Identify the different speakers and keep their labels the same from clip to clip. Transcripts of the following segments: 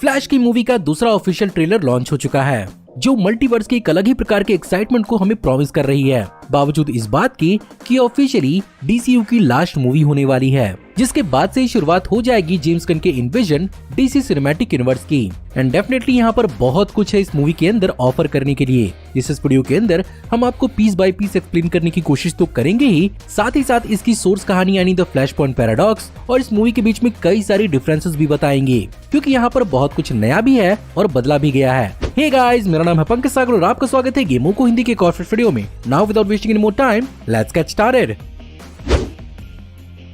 Speaker 1: Flash की movie का दूसरा ऑफिशियल ट्रेलर लॉन्च हो चुका है, जो मल्टीवर्स की एक अलग ही प्रकार के एक्साइटमेंट को हमें प्रॉमिस कर रही है, बावजूद इस बात के कि ऑफिशियली डीसीयू की लास्ट मूवी होने वाली है, जिसके बाद से ही शुरुआत हो जाएगी जेम्स गन के इन्विजन डीसी सिनेमैटिक यूनिवर्स की। एंड डेफिनेटली यहाँ पर बहुत कुछ है इस मूवी के अंदर ऑफर करने के लिए। इस वीडियो के अंदर हम आपको पीस बाय पीस एक्सप्लेन करने की कोशिश तो करेंगे ही, साथ ही साथ इसकी सोर्स कहानी यानी द फ्लैश पॉइंट पैराडॉक्स और इस मूवी के बीच में कई सारी डिफरेंसेस भी बताएंगे, क्योंकि यहाँ पर बहुत कुछ नया भी है और बदला भी गया है। हे गाइस, मेरा नाम है पंकज सागर और आपका स्वागत है गेमों को हिंदी के कॉर्पोरेट वीडियो में। Now without wasting any more time, let's get started.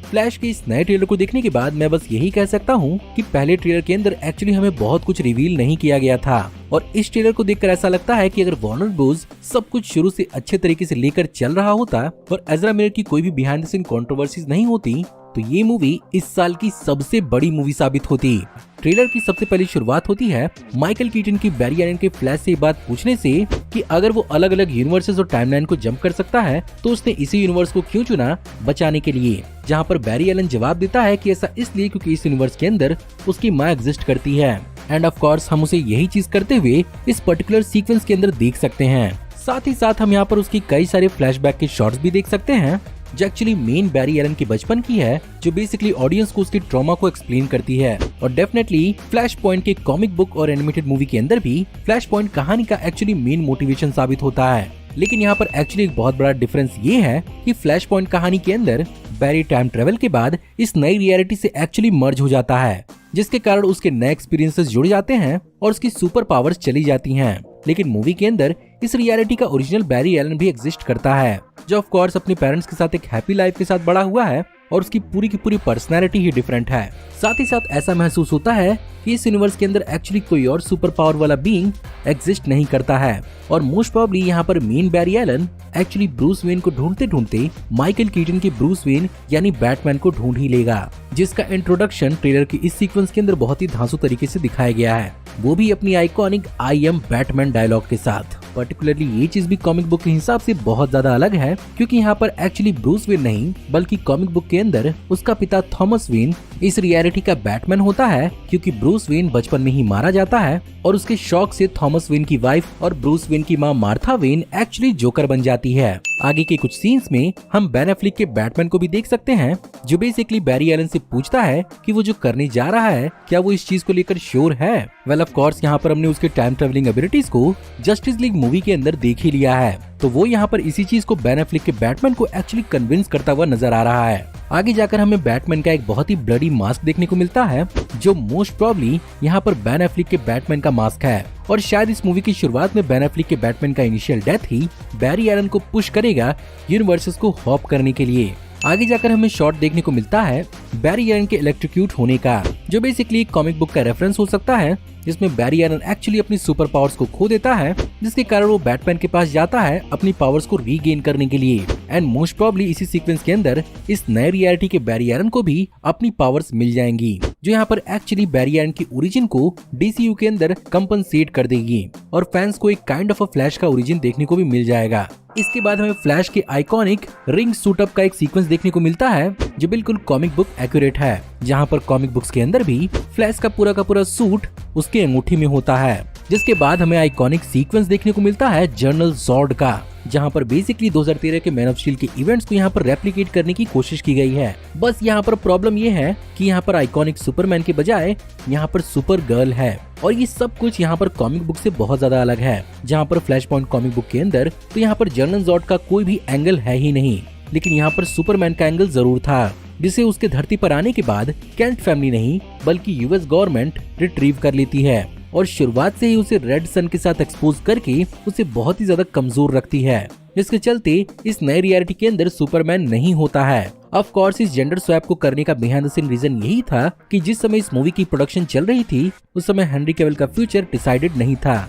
Speaker 1: Flash के इस नए ट्रेलर को देखने के बाद मैं बस यही कह सकता हूँ कि पहले ट्रेलर के अंदर एक्चुअली हमें बहुत कुछ रिवील नहीं किया गया था, और इस ट्रेलर को देखकर ऐसा लगता है कि अगर वार्नर ब्रोस सब कुछ शुरू से अच्छे तरीके से लेकर चल रहा होता और एज़रा मिलर की कोई भी बिहाइंड द सीन कंट्रोवर्सीज नहीं होती, तो ये मूवी इस साल की सबसे बड़ी मूवी साबित होती। ट्रेलर की सबसे पहली शुरुआत होती है माइकल कीटन की बैरी एलन के फ्लैश से बात पूछने से कि अगर वो अलग अलग यूनिवर्सेस और टाइमलाइन को जंप कर सकता है तो उसने इसी यूनिवर्स को क्यों चुना बचाने के लिए, जहाँ पर बैरी एलन जवाब देता है कि ऐसा इसलिए क्योंकि इस यूनिवर्स के अंदर उसकी माँ एग्जिस्ट करती है। एंड ऑफ कोर्स हम उसे यही चीज करते हुए इस पर्टिकुलर सीक्वेंस के अंदर देख सकते हैं। साथ ही साथ हम यहाँ पर उसकी कई सारे फ्लैशबैक के शॉट्स भी देख सकते हैं, जो एक्चुअली मेन बैरी एलन के बचपन की है, जो बेसिकली ऑडियंस को उसके ट्रॉमा को एक्सप्लेन करती है। और डेफिनेटली फ्लैश पॉइंट के कॉमिक बुक और एनिमेटेड मूवी के अंदर भी फ्लैश पॉइंट कहानी का एक्चुअली मेन मोटिवेशन साबित होता है। लेकिन यहाँ पर एक्चुअली एक बहुत बड़ा डिफरेंस ये है कि फ्लैश पॉइंट कहानी के अंदर बैरी टाइम ट्रेवल के बाद इस नई रियलिटी से एक्चुअली मर्ज हो जाता है, जिसके कारण उसके नए एक्सपीरियंसेस जुड़ जाते हैं और उसकी सुपर पावर्स चली जाती हैं। लेकिन मूवी के अंदर इस रियलिटी का ओरिजिनल बैरी एलन भी एग्जिस्ट करता है, जो ऑफ कोर्स अपने पेरेंट्स के साथ एक हैप्पी लाइफ के साथ बड़ा हुआ है और उसकी पूरी की पूरी पर्सनैलिटी ही डिफरेंट है। साथ ही साथ ऐसा महसूस होता है कि इस यूनिवर्स के अंदर एक्चुअली कोई और सुपर पावर वाला बीइंग एग्जिस्ट नहीं करता है, और मोस्ट प्रोबेबली यहाँ पर main Barry Allen actually Bruce Wayne को ढूंढते ढूंढते माइकल कीटन के ब्रूस वेन यानी बैटमैन को ढूंढ ही लेगा, जिसका इंट्रोडक्शन ट्रेलर की इस सीक्वेंस के अंदर बहुत ही धांसू तरीके से दिखाया गया है, वो भी अपनी iconic I am Batman dialogue के साथ। पर्टिकुलरली ये चीज भी कॉमिक बुक के हिसाब से बहुत ज्यादा अलग है, क्योंकि यहाँ पर एक्चुअली ब्रूस वेन नहीं बल्कि कॉमिक बुक के अंदर उसका पिता थॉमस वेन इस रियलिटी का बैटमैन होता है, क्योंकि ब्रूस वेन बचपन में ही मारा जाता है और उसके शौक से थॉमस वेन की वाइफ और ब्रूस वेन की माँ मार्था वेन एक्चुअली जोकर बन जाती है। आगे के कुछ सीन्स में हम बेन एफ्लेक के बैटमैन को भी देख सकते हैं, जो बेसिकली बैरी एलन से पूछता है कि वो जो करने जा रहा है क्या वो इस चीज को लेकर श्योर है। वेल ऑफ कोर्स यहाँ पर हमने उसके टाइम ट्रेवलिंग एबिलिटीज को जस्टिस लीग मूवी के अंदर देख ही लिया है, तो वो यहाँ पर इसी चीज को बेन एफ्लेक के बैटमैन को एक्चुअली कन्विंस करता हुआ नजर आ रहा है। आगे जाकर हमें बैटमैन का एक बहुत ही ब्लडी मास्क देखने को मिलता है, जो मोस्ट प्रोबेबली यहाँ पर बेन एफ्लेक के बैटमैन का मास्क है, और शायद इस मूवी की शुरुआत में बेन एफ्लेक के बैटमैन का इनिशियल डेथ ही बैरी एलन को पुश करेगा यूनिवर्सेस को हॉप करने के लिए। आगे जाकर हमें शॉट देखने को मिलता है बैरी एलन के इलेक्ट्रोक्यूट होने का, जो बेसिकली एक कॉमिक बुक का रेफरेंस हो सकता है, जिसमें बैरी एलन एक्चुअली अपनी सुपर पावर्स को खो देता है, जिसके कारण वो बैटमैन के पास जाता है अपनी पावर्स को रीगेन करने के लिए। एंड मोस्ट प्रोबेबली इसी सीक्वेंस के अंदर इस नए रियलिटी के बैरी एलन को भी अपनी पावर्स मिल जाएंगी, जो यहाँ पर एक्चुअली बैरी एलन की ओरिजिन को डीसीयू के अंदर कंपनसेट कर देगी और फैंस को एक काइंड ऑफ अ फ्लैश का ओरिजिन देखने को भी मिल जाएगा। इसके बाद हमें फ्लैश के आइकॉनिक रिंग सूटअप का एक सीक्वेंस देखने को मिलता है, जो बिल्कुल कॉमिक बुक एक्यूरेट है, जहाँ पर कॉमिक बुक्स के अंदर भी फ्लैश का पूरा सूट उसके अंगूठी में होता है। जिसके बाद हमें आइकॉनिक सीक्वेंस देखने को मिलता है जर्नल जॉर्ड का, जहाँ पर बेसिकली 2013 के मैन ऑफ स्टील के इवेंट्स को यहाँ पर रेप्लिकेट करने की कोशिश की गई है। बस यहाँ पर प्रॉब्लम ये है कि यहाँ पर आइकॉनिक सुपरमैन के बजाय यहाँ पर सुपर गर्ल है, और ये सब कुछ यहाँ पर कॉमिक बुक से बहुत ज्यादा अलग है। जहाँ पर फ्लैश पॉइंट कॉमिक बुक के अंदर तो यहाँ पर जर्नल जॉर्ड का कोई भी एंगल है ही नहीं, लेकिन यहाँ पर सुपरमैन का एंगल जरूर था, जिसे उसके धरती पर आने के बाद केंट फैमिली नहीं बल्कि यूएस गवर्नमेंट रिट्रीव कर लेती है, और शुरुआत से ही उसे रेड सन के साथ एक्सपोज करके उसे बहुत ही ज्यादा कमजोर रखती है, जिसके चलते इस नए रियलिटी के अंदर सुपरमैन नहीं होता है। ऑफ कोर्स इस जेंडर स्वैप को करने का बिहाइंड द सीन रीजन यही था कि जिस समय इस मूवी की प्रोडक्शन चल रही थी उस समय हेनरी कैविल का फ्यूचर डिसाइडेड नहीं था।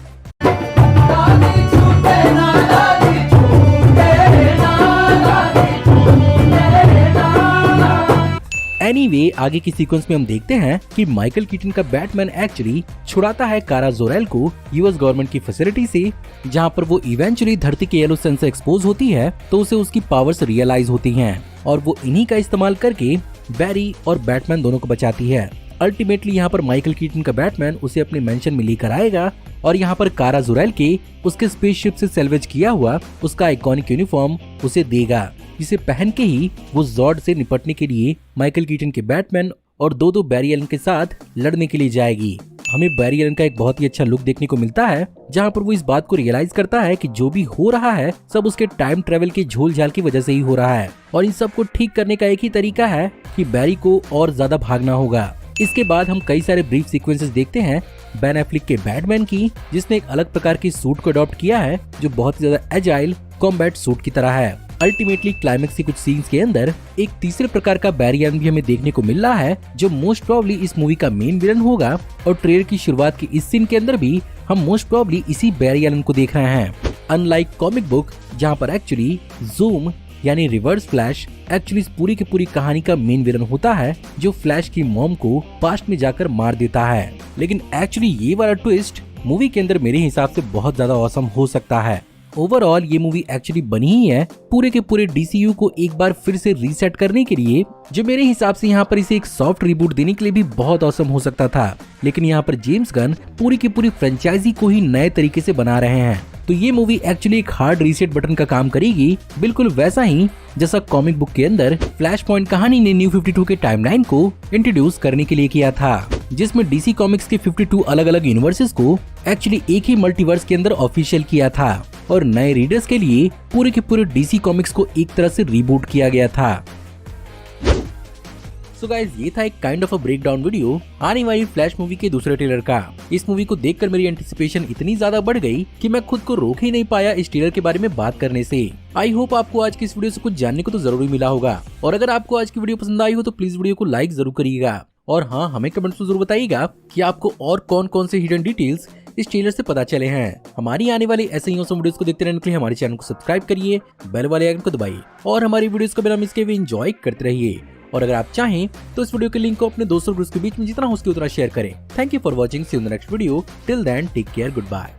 Speaker 1: एनीवे, आगे की सीक्वेंस में हम देखते हैं कि माइकल कीटन का बैटमैन एक्चुअली छुड़ाता है कारा जोरेल को यूएस गवर्नमेंट की फैसिलिटी से, जहां पर वो इवेंचुअली धरती के येलो सन से एक्सपोज होती है तो उसे उसकी पावर्स रियलाइज होती हैं, और वो इन्हीं का इस्तेमाल करके बैरी और बैटमैन दोनों को बचाती है। अल्टीमेटली यहाँ पर माइकल कीटन का बैटमैन उसे अपने मेंशन में लेकर आएगा और यहाँ पर कारा जुरैल के उसके स्पेसशिप से सेल्वेज किया हुआ उसका आइकॉनिक यूनिफॉर्म उसे देगा, जिसे पहन के ही वो जॉर्ड से निपटने के लिए माइकल कीटन के बैटमैन और दो बैरी एलन के साथ लड़ने के लिए जाएगी। हमें बैरी एलन का एक बहुत ही अच्छा लुक देखने को मिलता है, जहाँ पर वो इस बात को रियलाइज करता है कि जो भी हो रहा है सब उसके टाइम ट्रेवल के झोल झाल की वजह से ही हो रहा है और इन सब को ठीक करने का एक ही तरीका है कि बैरी को और ज्यादा भागना होगा। इसके बाद हम कई सारे ब्रीफ सीक्वेंसेस देखते हैं बेन एफ्लेक के बैटमैन की, जिसने एक अलग प्रकार की सूट को अडॉप्ट किया है जो बहुत ही ज्यादा एजाइल कॉम्बैट सूट की तरह है। अल्टीमेटली क्लाइमेक्स के कुछ सीन्स के अंदर एक तीसरे प्रकार का बैरी एलन भी हमें देखने को मिल रहा है जो मोस्ट प्रोबेबली इस मूवी का मेन विलन होगा और ट्रेलर की शुरुआत के इस सीन के अंदर भी हम मोस्ट प्रोबेबली इसी बैरी एलन को देख रहे हैं। अनलाइक कॉमिक बुक जहाँ पर एक्चुअली जूम यानी रिवर्स फ्लैश एक्चुअली इस पूरी की पूरी कहानी का मेन विलन होता है जो फ्लैश की मॉम को पास्ट में जाकर मार देता है। लेकिन एक्चुअली ये वाला ट्विस्ट मूवी के अंदर मेरे हिसाब से बहुत ज्यादा ऑसम हो सकता है। ओवरऑल ये मूवी एक्चुअली बनी ही है पूरे के पूरे DCU को एक बार फिर से रीसेट करने के लिए, जो मेरे हिसाब से यहाँ पर इसे एक सॉफ्ट रिबूट देने के लिए भी बहुत ऑसम हो सकता था। लेकिन यहाँ पर जेम्स गन पूरी की पूरी फ्रेंचाइजी को ही नए तरीके से बना रहे हैं, तो ये मूवी एक्चुअली एक हार्ड रीसेट बटन का काम करेगी, बिल्कुल वैसा ही जैसा कॉमिक बुक के अंदर फ्लैश पॉइंट कहानी ने न्यू 52 के टाइमलाइन को इंट्रोड्यूस करने के लिए किया था, जिसमें DC कॉमिक्स के 52 अलग अलग यूनिवर्सेस को एक्चुअली एक ही मल्टीवर्स के अंदर ऑफिशियल किया था और नए रीडर्स के लिए पूरे के पूरे DC कॉमिक्स को एक तरह से रीबूट किया गया था। सो गाइस, ये था एक kind of a breakdown video आने वाली फ्लैश मूवी के दूसरे ट्रेलर का। इस मूवी को देखकर मेरी एंटिसिपेशन इतनी ज्यादा बढ़ गई कि मैं खुद को रोक ही नहीं पाया इस ट्रेलर के बारे में बात करने से। आई होप आपको आज की इस वीडियो से कुछ जानने को तो जरूर मिला होगा, और अगर आपको आज की वीडियो पसंद आई हो तो प्लीज वीडियो को लाइक जरूर करिएगा और हाँ, हमें कमेंट्स में जरूर बताइएगा कि आपको और कौन कौन से हिडन डिटेल्स इस ट्रेलर से पता चले हैं। हमारी आने वाली ऐसे ही औसम वीडियोस को देखते रहने के लिए हमारे चैनल को सब्सक्राइब करिए, बेल वाले आइकन को दबाइए और हमारी वीडियोस को बिना मिस किए एंजॉय करते रहिए। और अगर आप चाहें तो इस वीडियो के लिंक को अपने दोस्तों के बीच में जितना हो सके उतना शेयर करें। Thank you for watching, see you in the next video. Till then take care, good bye.